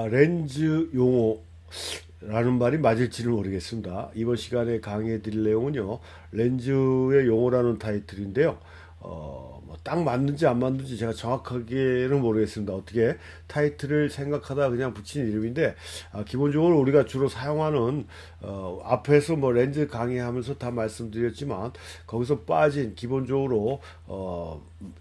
렌즈 용어라는 말이 맞을지는 모르겠습니다. 이번 시간에 강의해 드릴 내용은요, 렌즈의 용어라는 타이틀인데요. 딱 맞는지 안 맞는지 제가 정확하게는 모르겠습니다. 어떻게 타이틀을 생각하다 그냥 붙인 이름인데, 기본적으로 우리가 주로 사용하는, 앞에서 뭐 렌즈 강의하면서 다 말씀드렸지만, 거기서 빠진 기본적으로,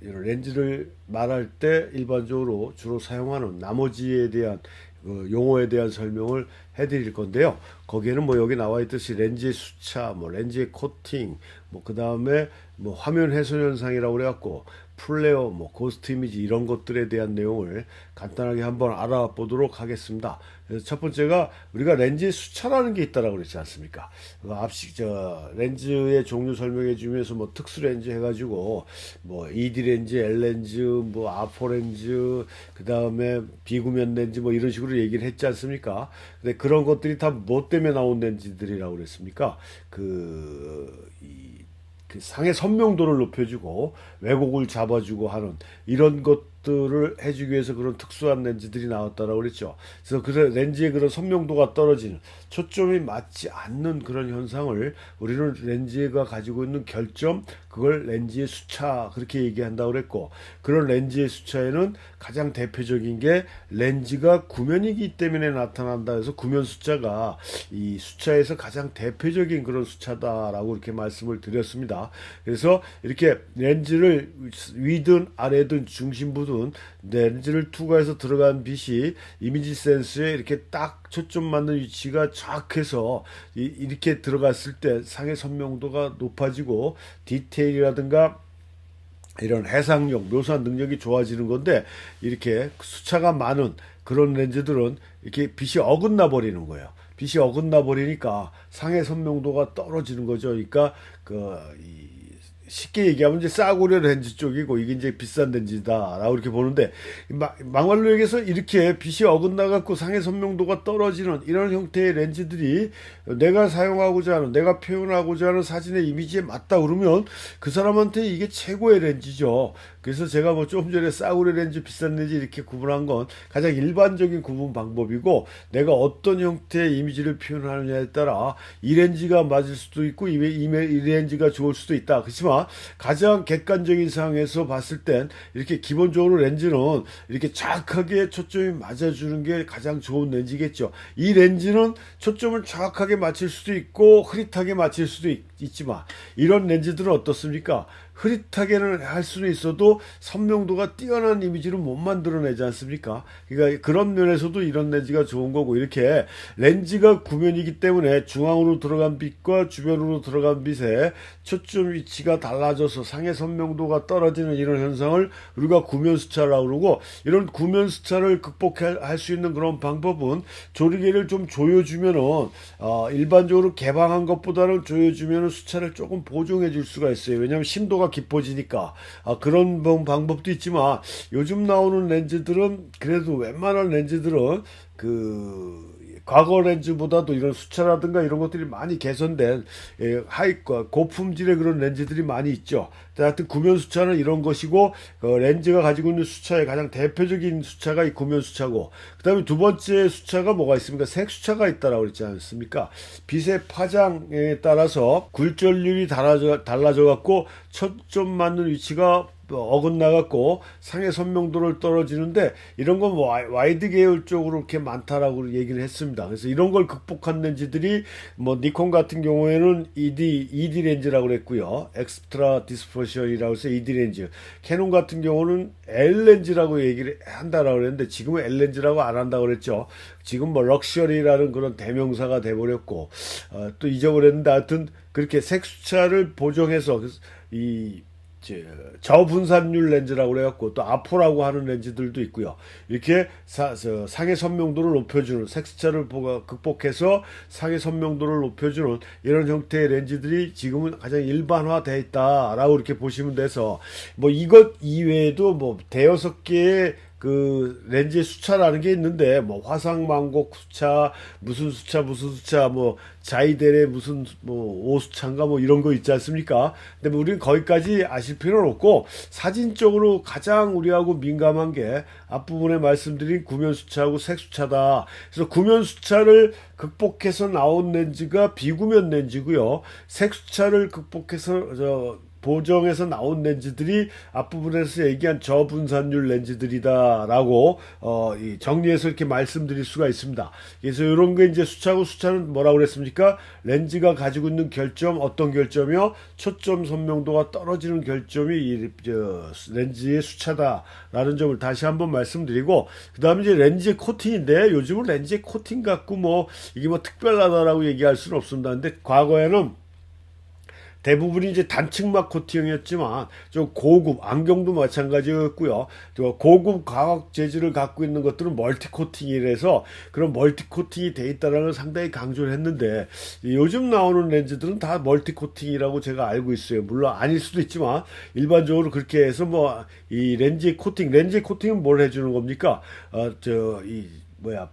이런 렌즈를 말할 때 일반적으로 주로 사용하는 나머지에 대한 용어에 대한 설명을 해드릴 건데요. 거기에는 뭐 여기 나와 있듯이 렌즈의 수차, 뭐 렌즈의 코팅, 뭐 그 다음에 뭐 화면 훼손 현상이라고 그래갖고 플레어, 뭐 고스트 이미지 이런 것들에 대한 내용을 간단하게 한번 알아보도록 하겠습니다. 그래서 첫 번째가 우리가 렌즈의 수차라는 게 있다라고 그랬지 않습니까? 앞시 렌즈의 종류 설명해 주면서 뭐 특수 렌즈 해가지고 뭐 ED 렌즈, L 렌즈, 뭐 아포 렌즈, 그 다음에 비구면 렌즈 뭐 이런 식으로 얘기를 했지 않습니까? 근데 그런 것들이 다 뭐 때문에 나온 렌즈들이라고 그랬습니까? 그 상의 선명도를 높여주고 왜곡을 잡아주고 하는 이런 것들을 해주기 위해서 그런 특수한 렌즈들이 나왔다라고 그랬죠. 그래서 렌즈의 그런 선명도가 떨어지는 초점이 맞지 않는 그런 현상을 우리는 렌즈가 가지고 있는 결점, 그걸 렌즈의 수차 그렇게 얘기한다고 그랬고, 그런 렌즈의 수차에는 가장 대표적인 게 렌즈가 구면이기 때문에 나타난다 해서 구면 수차가 이 수차에서 가장 대표적인 그런 수차다라고 이렇게 말씀을 드렸습니다. 그래서 이렇게 렌즈를 위든 아래든 중심부든 렌즈를 투과해서 들어간 빛이 이미지 센서에 이렇게 딱 초점 맞는 위치가 정확해서 이렇게 들어갔을 때 상의 선명도가 높아지고 디테일이라든가 이런 해상력, 묘사한 능력이 좋아지는 건데, 이렇게 수차가 많은 그런 렌즈들은 이렇게 빛이 어긋나 버리는 거예요. 빛이 어긋나 버리니까 상의 선명도가 떨어지는 거죠. 그러니까 쉽게 얘기하면 이제 싸구려 렌즈 쪽이고 이게 이제 비싼 렌즈다라고 이렇게 보는데, 막말로 얘기해서 이렇게 빛이 어긋나 갖고 상의 선명도가 떨어지는 이런 형태의 렌즈들이 내가 사용하고자 하는, 내가 표현하고자 하는 사진의 이미지에 맞다 그러면 그 사람한테 이게 최고의 렌즈죠. 그래서 제가 뭐 좀 전에 싸구려 렌즈, 비싼 렌즈 이렇게 구분한 건 가장 일반적인 구분 방법이고, 내가 어떤 형태의 이미지를 표현하느냐에 따라 이 렌즈가 맞을 수도 있고 이 렌즈가 좋을 수도 있다. 그렇지만 가장 객관적인 상황에서 봤을 땐 이렇게 기본적으로 렌즈는 이렇게 정확하게 초점이 맞아주는 게 가장 좋은 렌즈겠죠. 이 렌즈는 초점을 정확하게 맞출 수도 있고 흐릿하게 맞출 수도 있지만, 이런 렌즈들은 어떻습니까? 흐릿하게는 할 수는 있어도 선명도가 뛰어난 이미지를 못 만들어내지 않습니까? 그러니까 그런 면에서도 이런 렌즈가 좋은 거고, 이렇게 렌즈가 구면이기 때문에 중앙으로 들어간 빛과 주변으로 들어간 빛의 초점 위치가 달라져서 상의 선명도가 떨어지는 이런 현상을 우리가 구면수차라고 그러고, 이런 구면수차를 극복할 수 있는 그런 방법은 조리개를 좀 조여주면은 일반적으로 개방한 것보다는 조여주면은 수차를 조금 보정해 줄 수가 있어요. 왜냐하면 심도가 깊어지니까. 그런 방법도 있지만, 요즘 나오는 렌즈들은 그래도 웬만한 렌즈들은 과거 렌즈보다도 이런 수차라든가 이런 것들이 많이 개선된 고품질의 그런 렌즈들이 많이 있죠. 하여튼 구면 수차는 이런 것이고, 렌즈가 가지고 있는 수차의 가장 대표적인 수차가 이 구면 수차고, 그 다음에 두 번째 수차가 뭐가 있습니까? 색 수차가 있다라고 그랬지 않습니까? 빛의 파장에 따라서 굴절률이 달라져 갖고 초점 맞는 위치가 어긋나 갖고 상의 선명도를 떨어지는데, 이런 건 와이드 계열 쪽으로 이렇게 많다라고 얘기를 했습니다. 그래서 이런 걸 극복한 렌즈들이 뭐 니콘 같은 경우에는 ED 렌즈라고 그랬고요. 엑스트라 디스퍼션이라고 해서 ED 렌즈. 캐논 같은 경우는 L 렌즈라고 얘기를 한다라고 그랬는데, 지금은 L 렌즈라고 안 한다고 그랬죠. 지금 뭐 럭셔리라는 그런 대명사가 돼버렸고, 또 잊어버렸는데, 하여튼 그렇게 색수차를 보정해서 저분산율 렌즈라고 그래갖고 또 아포라고 하는 렌즈들도 있고요. 이렇게 상의 선명도를 높여주는, 색수차를 극복해서 상의 선명도를 높여주는 이런 형태의 렌즈들이 지금은 가장 일반화되어 있다라고 이렇게 보시면 돼서, 뭐 이것 이외에도 뭐 대여섯 개의 그 렌즈의 수차라는 게 있는데 뭐 화상망곡 수차, 무슨 수차, 뭐 자이델의 무슨 뭐 오수차인가 뭐 이런 거 있지 않습니까? 근데 뭐 우리는 거기까지 아실 필요는 없고 사진적으로 가장 우리하고 민감한 게 앞부분에 말씀드린 구면 수차하고 색 수차다. 그래서 구면 수차를 극복해서 나온 렌즈가 비구면 렌즈고요. 색 수차를 극복해서 보정해서 나온 렌즈들이 앞부분에서 얘기한 저분산율 렌즈들이다라고 정리해서 이렇게 말씀드릴 수가 있습니다. 그래서 이런 게 이제 수차고 수차는 뭐라고 그랬습니까? 렌즈가 가지고 있는 결점 어떤 결점이요? 초점 선명도가 떨어지는 결점이 렌즈의 수차다라는 점을 다시 한번 말씀드리고 그다음에 이제 렌즈의 코팅인데 요즘은 렌즈의 코팅 갖고 뭐 이게 뭐 특별하다라고 얘기할 수는 없습니다. 근데 과거에는 대부분이 이제 단층막 코팅이었지만 좀 고급 안경도 마찬가지였고요. 또 고급 광학 재질을 갖고 있는 것들은 멀티 코팅이라서 그런 멀티 코팅이 돼 있다는 걸 상당히 강조를 했는데 요즘 나오는 렌즈들은 다 멀티 코팅이라고 제가 알고 있어요. 물론 아닐 수도 있지만 일반적으로 그렇게 해서 뭐 이 렌즈의 코팅은 뭘 해주는 겁니까?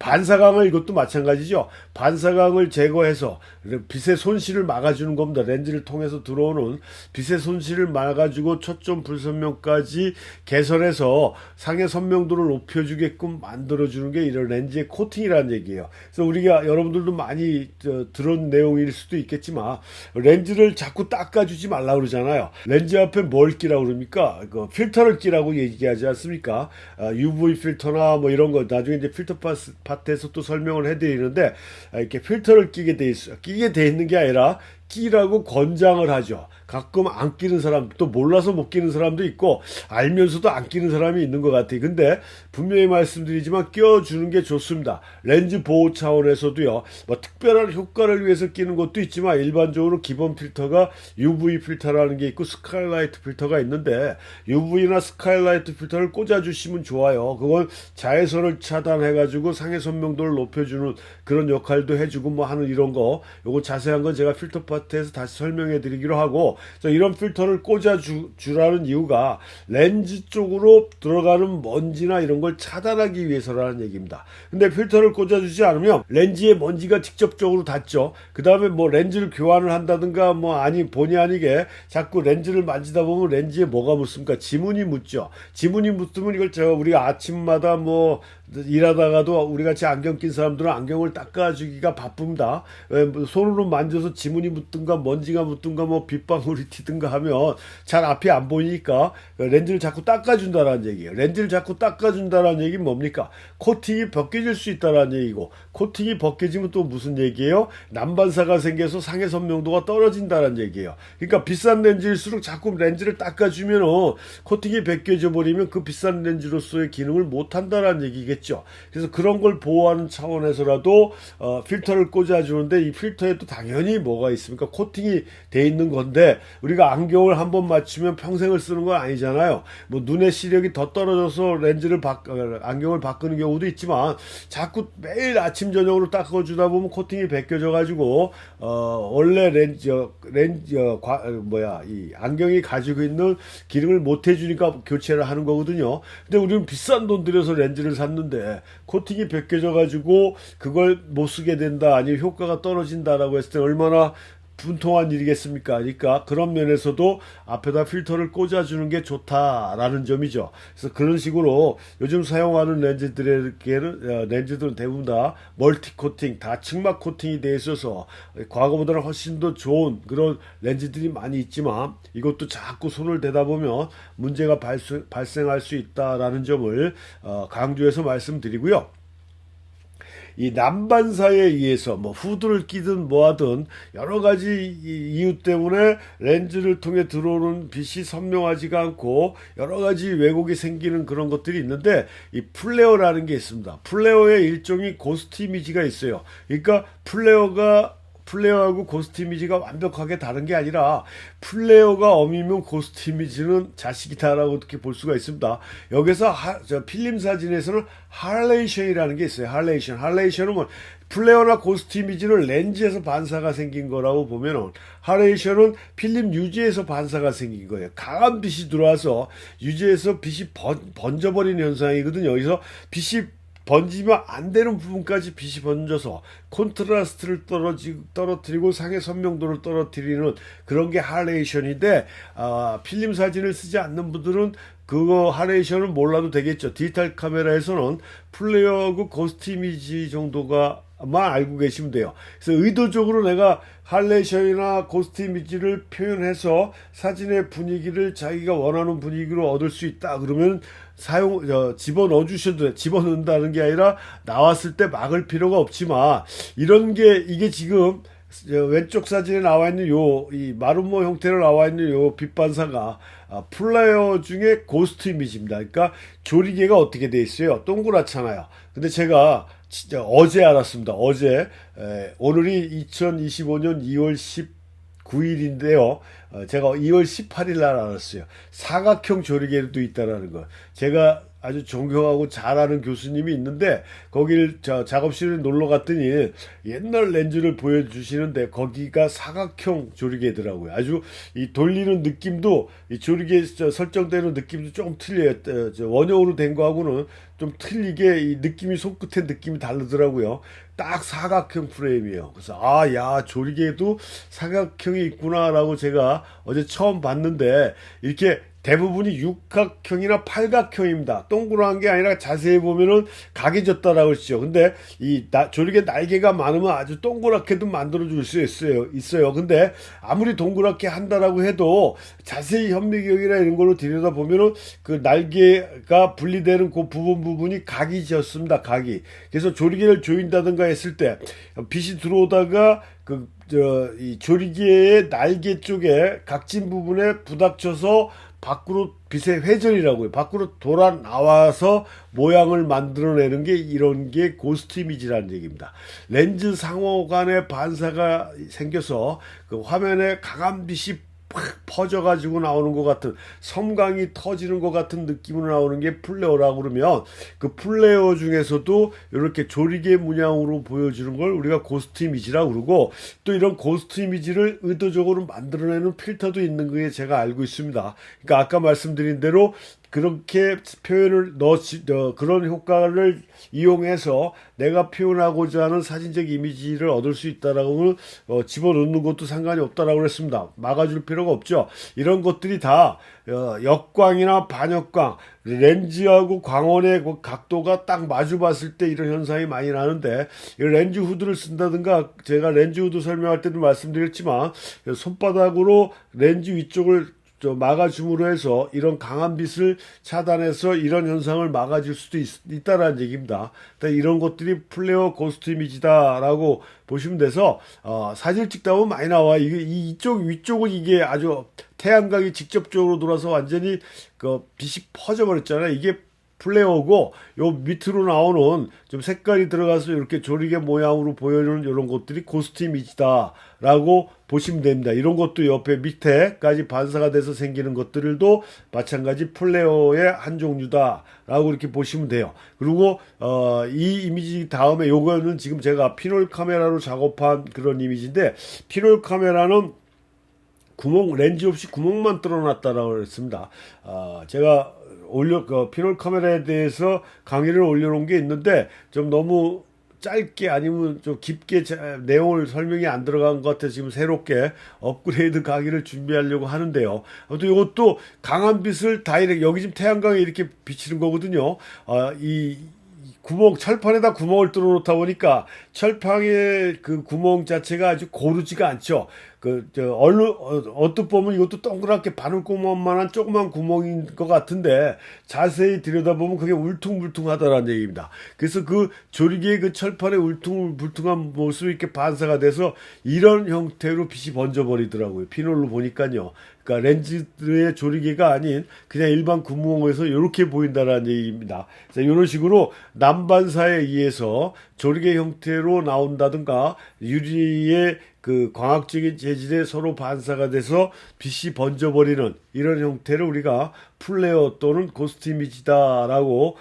반사광을 이것도 마찬가지죠. 반사광을 제거해서 빛의 손실을 막아주는 겁니다. 렌즈를 통해서 들어오는 빛의 손실을 막아주고 초점 불선명까지 개선해서 상의 선명도를 높여주게끔 만들어주는 게 이런 렌즈의 코팅이라는 얘기예요. 그래서 우리가 여러분들도 많이 들은 내용일 수도 있겠지만 렌즈를 자꾸 닦아주지 말라 그러잖아요. 렌즈 앞에 뭘 끼라고 그럽니까? 그 필터를 끼라고 얘기하지 않습니까? UV 필터나 뭐 이런 거 나중에 이제 필터 파트에서 또 설명을 해드리는데 이렇게 필터를 끼게 돼 있는 게 아니라 끼라고 권장을 하죠. 가끔 안 끼는 사람, 또 몰라서 못 끼는 사람도 있고 알면서도 안 끼는 사람이 있는 것 같아요. 근데 분명히 말씀드리지만 끼워주는 게 좋습니다. 렌즈 보호 차원에서도요. 뭐 특별한 효과를 위해서 끼는 것도 있지만 일반적으로 기본 필터가 UV 필터라는 게 있고 스카이라이트 필터가 있는데 UV나 스카이라이트 필터를 꽂아주시면 좋아요. 그건 자외선을 차단해가지고 상의 선명도를 높여주는 그런 역할도 해주고 뭐 하는 이런 거. 요거 자세한 건 제가 필터 파트에서 다시 설명해 드리기로 하고 이런 필터를 꽂아주라는 이유가 렌즈 쪽으로 들어가는 먼지나 이런 걸 차단하기 위해서라는 얘기입니다. 근데 필터를 꽂아주지 않으면 렌즈에 먼지가 직접적으로 닿죠. 그 다음에 뭐 렌즈를 교환을 한다든가 뭐 본의 아니게 자꾸 렌즈를 만지다 보면 렌즈에 뭐가 묻습니까? 지문이 묻죠. 지문이 묻으면 이걸 우리가 아침마다 뭐 일하다가도 우리 같이 안경 낀 사람들은 안경을 닦아주기가 바쁩니다. 손으로 만져서 지문이 묻든가 먼지가 묻든가 뭐 빗방울이 튀든가 하면 잘 앞이 안 보이니까 렌즈를 자꾸 닦아준다라는 얘기예요. 렌즈를 자꾸 닦아준다라는 얘기는 뭡니까? 코팅이 벗겨질 수 있다라는 얘기고 코팅이 벗겨지면 또 무슨 얘기예요? 난반사가 생겨서 상의 선명도가 떨어진다라는 얘기예요. 그러니까 비싼 렌즈일수록 자꾸 렌즈를 닦아주면 코팅이 벗겨져 버리면 그 비싼 렌즈로서의 기능을 못한다라는 얘기겠죠. 그래서 그런 걸 보호하는 차원에서라도 필터를 꽂아주는데 이 필터에도 당연히 뭐가 있습니까? 코팅이 돼 있는 건데 우리가 안경을 한번 맞추면 평생을 쓰는 건 아니잖아요. 뭐 눈의 시력이 더 떨어져서 안경을 바꾸는 경우도 있지만 자꾸 매일 아침 저녁으로 닦아주다 보면 코팅이 벗겨져 가지고 원래 이 안경이 가지고 있는 기능을 못 해주니까 교체를 하는 거거든요. 근데 우리는 비싼 돈 들여서 렌즈를 샀는데 코팅이 벗겨져 가지고 그걸 못 쓰게 된다 아니면 효과가 떨어진다라고 했을 때 얼마나 분통한 일이겠습니까? 그러니까 그런 면에서도 앞에다 필터를 꽂아주는 게 좋다라는 점이죠. 그래서 그런 식으로 요즘 사용하는 렌즈들은 대부분 다 멀티 코팅, 다 측막 코팅이 돼 있어서 과거보다는 훨씬 더 좋은 그런 렌즈들이 많이 있지만 이것도 자꾸 손을 대다 보면 문제가 발생할 수 있다라는 점을 강조해서 말씀드리고요. 이 난반사에 의해서 뭐 후드를 끼든 뭐하든 여러 가지 이유 때문에 렌즈를 통해 들어오는 빛이 선명하지가 않고 여러 가지 왜곡이 생기는 그런 것들이 있는데 이 플레어라는 게 있습니다. 플레어의 일종의 고스트 이미지가 있어요. 그러니까 플레어하고 고스트 이미지가 완벽하게 다른 게 아니라 플레어가 어미면 고스트 이미지는 자식이다라고 이렇게 볼 수가 있습니다. 여기서 저 필름 사진에서는 할레이션이라는 게 있어요. 할레이션은 뭐 플레어나 고스트 이미지는 렌즈에서 반사가 생긴 거라고 보면은, 하레이션은 필름 유지에서 반사가 생긴 거예요. 강한 빛이 들어와서 유지에서 빛이 번져버리는 현상이거든요. 여기서 빛이 번지면 안 되는 부분까지 빛이 번져서 콘트라스트를 떨어뜨리고 상의 선명도를 떨어뜨리는 그런 게 할레이션인데, 필름 사진을 쓰지 않는 분들은 그거 할레이션을 몰라도 되겠죠. 디지털 카메라에서는 플레어하고 고스트 이미지 정도가 만 알고 계시면 돼요. 그래서 의도적으로 내가 할레이션이나 고스트 이미지를 표현해서 사진의 분위기를 자기가 원하는 분위기로 얻을 수 있다 그러면 집어넣어 주셔도 돼. 집어넣는다는 게 아니라 나왔을 때 막을 필요가 없지만, 이게 지금 왼쪽 사진에 나와 있는 이 마름모 형태로 나와 있는 요 빛 반사가 플레이어 중에 고스트 이미지입니다. 그러니까 조리개가 어떻게 돼 있어요? 동그랗잖아요. 근데 제가 진짜 어제 알았습니다. 오늘이 2025년 2월 19일인데요. 제가 2월 18일 날 알았어요. 사각형 조리개도 있다라는 거. 제가 아주 존경하고 잘 아는 교수님이 있는데, 거길 작업실에 놀러 갔더니 옛날 렌즈를 보여주시는데 거기가 사각형 조리개더라고요. 아주 이 돌리는 느낌도, 이 조리개 설정되는 느낌도 조금 틀려요. 원형으로 된 거하고는 좀 틀리게 이 느낌이, 손끝의 느낌이 다르더라고요. 딱 사각형 프레임이에요. 그래서 야, 조리개도 사각형이 있구나라고 제가 어제 처음 봤는데, 이렇게 대부분이 육각형이나 팔각형입니다. 동그란 게 아니라 자세히 보면은 각이졌다라고 했죠. 근데 조리개 날개가 많으면 아주 동그랗게도 만들어줄 수 있어요. 근데 아무리 동그랗게 한다라고 해도 자세히 현미경이나 이런 걸로 들여다보면은 그 날개가 분리되는 그 부분이 각이 졌습니다. 각이. 그래서 조리개를 조인다든가 했을 때 빛이 들어오다가 이 조리개의 날개 쪽에 각진 부분에 부닥쳐서 밖으로 빛의 회전이라고요. 밖으로 돌아 나와서 모양을 만들어내는 게, 이런 게 고스트 이미지라는 얘기입니다. 렌즈 상호 간의 반사가 생겨서 그 화면에 강한 빛이 팍 퍼져가지고 나오는 것 같은, 섬광이 터지는 것 같은 느낌으로 나오는 게 플레어라고 그러면, 그 플레어 중에서도 이렇게 조리개 문양으로 보여주는 걸 우리가 고스트 이미지라고 그러고, 또 이런 고스트 이미지를 의도적으로 만들어내는 필터도 있는 게 제가 알고 있습니다. 그러니까 아까 말씀드린 대로 그렇게 표현을 그런 효과를 이용해서 내가 표현하고자 하는 사진적 이미지를 얻을 수 있다라고 집어넣는 것도 상관이 없다라고 했습니다. 막아줄 필요가 없죠. 이런 것들이 다 역광이나 반역광, 렌즈하고 광원의 각도가 딱 마주 봤을 때 이런 현상이 많이 나는데, 렌즈 후드를 쓴다든가, 제가 렌즈 후드 설명할 때도 말씀드렸지만, 손바닥으로 렌즈 위쪽을 막아줌으로 해서 이런 강한 빛을 차단해서 이런 현상을 막아줄 수도 있다라는 얘기입니다. 이런 것들이 플레어 고스트 이미지다라고 보시면 돼서, 사진을 찍다 보면 많이 나와. 이쪽 위쪽은 이게 아주 태양광이 직접적으로 돌아서 완전히 그 빛이 퍼져버렸잖아요. 이게 플레어고, 요 밑으로 나오는 좀 색깔이 들어가서 이렇게 조리개 모양으로 보여주는 이런 것들이 고스트 이미지다라고 보시면 됩니다. 이런 것도 옆에 밑에까지 반사가 돼서 생기는 것들도 마찬가지 플레어의 한 종류다라고 이렇게 보시면 돼요. 그리고 이 이미지 다음에 요거는 지금 제가 피놀 카메라로 작업한 그런 이미지인데, 피놀 카메라는 렌즈 없이 구멍만 뚫어놨다라고 했습니다. 제가 피놀 카메라에 대해서 강의를 올려놓은 게 있는데, 좀 너무 짧게 아니면 좀 깊게 내용을 설명이 안 들어간 것 같아서 지금 새롭게 업그레이드 강의를 준비하려고 하는데요. 아무튼 이것도 강한 빛을 여기 지금 태양광이 이렇게 비치는 거거든요. 철판에다 구멍을 뚫어 놓다 보니까 철판의 그 구멍 자체가 아주 고르지가 않죠. 얼뜻 보면 이것도 동그랗게 바늘구멍만한 조그만 구멍인 것 같은데, 자세히 들여다보면 그게 울퉁불퉁하다라는 얘기입니다. 그래서 그 조리개의 그 철판의 울퉁불퉁한 모습이 이렇게 반사가 돼서 이런 형태로 빛이 번져버리더라고요. 피놀로 보니까요. 그러니까 렌즈의 조리개가 아닌 그냥 일반 구멍에서 이렇게 보인다라는 얘기입니다. 이런 식으로 난반사에 의해서 조리개 형태로 나온다든가, 유리의 그 광학적인 재질에 서로 반사가 돼서 빛이 번져버리는 이런 형태를 우리가 플레어 또는 고스트 이미지다라고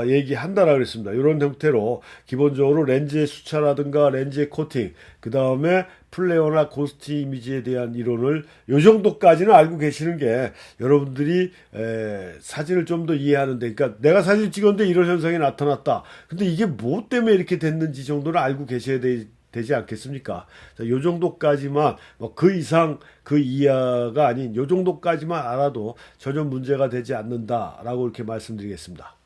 얘기한다라고 그랬습니다. 이런 형태로 기본적으로 렌즈의 수차라든가 렌즈의 코팅, 그 다음에 플레어나 고스트 이미지에 대한 이론을 요 정도까지는 알고 계시는 게 여러분들이 사진을 좀 더 이해하는데, 그러니까 내가 사진 찍었는데 이런 현상이 나타났다. 근데 이게 뭐 때문에 이렇게 됐는지 정도는 알고 계셔야 되지 않겠습니까? 자, 요 정도까지만, 그 이상 그 이하가 아닌 요 정도까지만 알아도 전혀 문제가 되지 않는다라고 이렇게 말씀드리겠습니다.